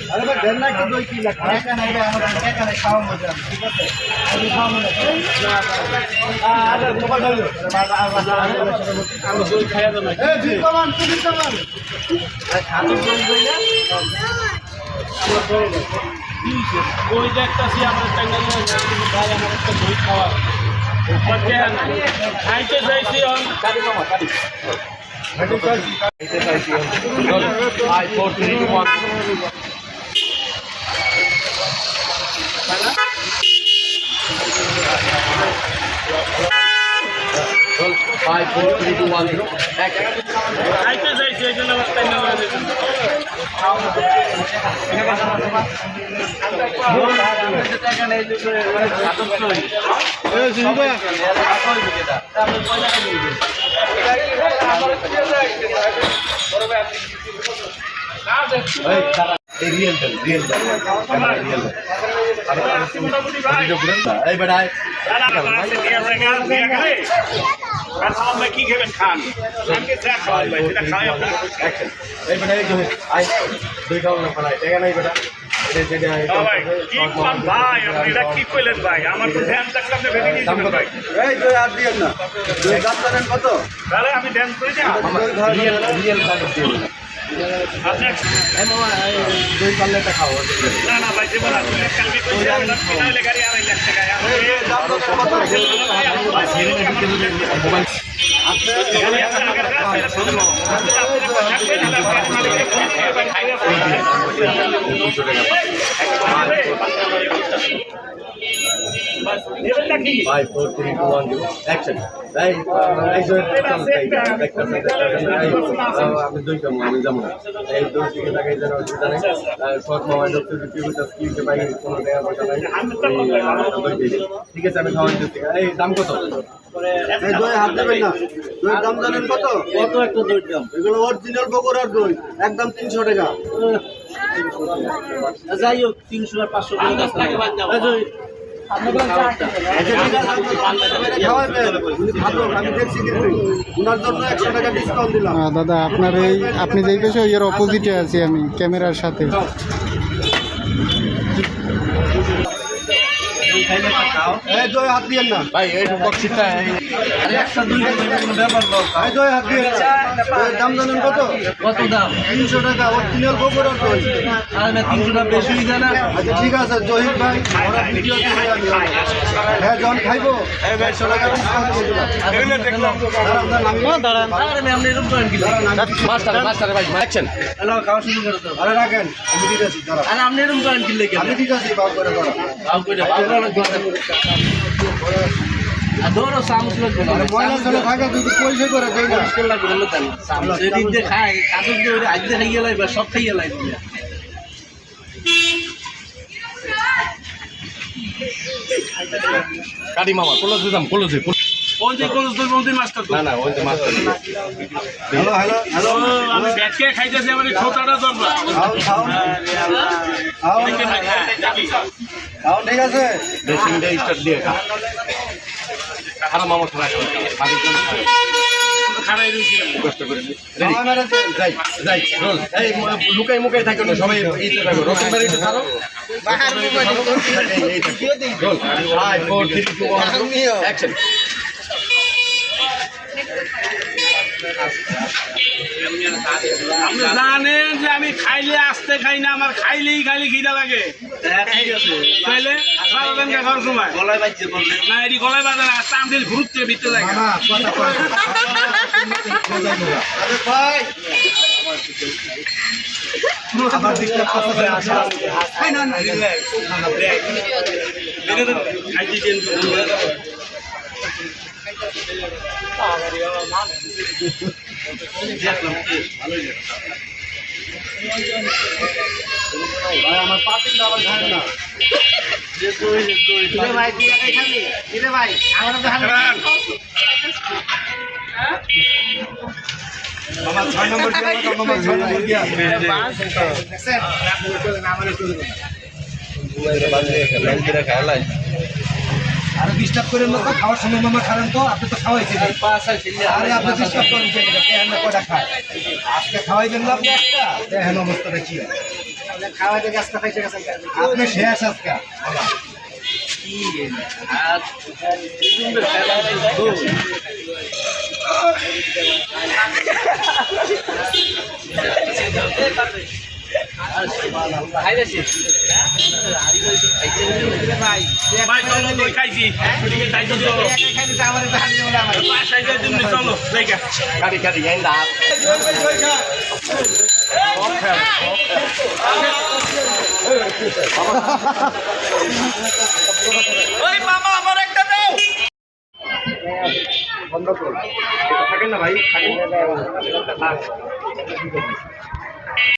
अरे भाई डरना की दो की लगा क्या नहीं रे हम क्या नहीं खाओ मुझे ठीक है अभी खाओ मुझे अरे मोबाइल डाल दो हम दो खाया तो नहीं ए जी कमान खाने को बोलिए আমরা বলবো ওই যে একটা সি আমরা টাঙ্গাইল ভাই আমার একটা দই খাওয়া ওকে খাইতে যাইছি অন কাটি মামা কাটি খাইতে চাইছি আই 4 3 2 1 5 4 3 2 1 0 খাইতে যাইছি এই জন্য আমার টাইম না কি খেবেন খান কি কইলেন ভাই আমার তো ধ্যান থাকলে আপনি ভেবে নিয়েছেন ভাই এই দুই আর দিয়েন না দুই দাম জানেন কত তাহলে আমি ধ্যান করি না রিয়েল আপনার দুই পাল্লেটা খাও না না ভাই জীবন আপনি কালকে কইছেন কিনাইলে গাড়ি 2.5 লাখ টাকা এই দাম কত মোবাইল আপনি দুই কাম আমি যাবো না এই দুই দিকে টাকা যেন অসুবিধা নেই শর্ট মোবাইল পাই কোনো টাকা পয়সা নাই ঠিক আছে আমি খাওয়ান দিচ্ছি এই দাম কত এই দই হাত দেবেন না দইয়ের দাম জানেন কত কত একটা দইয়ের দাম এগুলো অরিজিনাল বগুড়ার দই একদম 300 টাকা যাই হোক 300 আর 500 টাকা দাদা আপনার এই আপনি যেই পেশে এর অপোজিটে আছি আমি ক্যামেরার সাথে হাত দিয়ে না ভাই এই বক্সিটা দাম জানেন কত কত দাম 300 টাকা অরিজিনাল বগুড়ার দই 300 টাকা বেশি যায় না আচ্ছা ঠিক আছে জহির ভাই আমরা ভিডিও হ্যাঁ জন খাইবো 100 টাকা ডিসকাউন্ট করে দিলাম দাঁড়ান আরে আপনি এরকম করেন কি মাস্টার ভাই অ্যাকশন হ্যালো খাওয়া শুরু করে দাও আরে রাখেন আমি ঠিক আছি দাঁড়ান আরে আপনি এরকম করেন কি লাগি আমি ঠিক আছি বাপ করে দাঁড়ান বাপ করে ধরো সামুস লাগবে না ময়লা চলে থাকে যদি পয়সা করে দেই না মুশকিল লাগবে না তাহলে সামুস যদি যে খায় কাগজ দিয়ে আজকে খাইয়ে লাইবা সব খাইয়ে লাইবা কাটি মামা কলেজ দিতাম কলেজে ওই যে কলেজ তো বলতে মাস্টার না না ওই যে মাস্টার হ্যালো হ্যালো হ্যালো আমি ব্যাটকে খাইতেছি আমার ছোটটা দরবার খাও ঠিক আছে ড্রেসিং ডে স্টার্ট দিয়ে খারাপ মামা খারাপ খারাই রুচি কষ্ট করে যাই যাই রোল এই লুকাই মুকাই থাকো না সবাই এইতে থাকো রতন বাড়িতে ছাড়ো বাহার মোবাইল রোল 5 4 3 2 1 অ্যাকশন আপনি জানেন যে আমি খাইলে আসতে খাই না আমার খাইলেই খালি খিদা লাগে খাইলে সারাদিন খাওয়ার সময় গলায় বাজছে বললেন না এটি গলায় বাজে না টানদিল ঘুরতে ভিতরে লাগে আমার দিকটা পছন্দ আসে না না রিল্যাক্স না ব্রেক মেরে দেন খাইতে চেঞ্জ করে আমার পাতিল আবার খায় না ভাই খালি ভাই আমার মামা 6 নম্বর দিয়া মামা 6 নম্বর দিয়া দেখছেন আমারে চলে না আরে ডিস্টার্ব করেন না তো খাওয়ার সময় মামা খাবেন তো আপনি তো খাওয়াইছেন আরে আপনি ডিস্টার্ব করেন কেন দেখেন না কয়টা খায় আজকে খাওয়াইবেন না আপনি একটা দেখেন অবস্থাটা কি হয় খাওয়া থেকে আজকে খাইছে গেছেন আপনি শেষ আজকে বন্ধ করুন থাকেন না ভাই থাকেন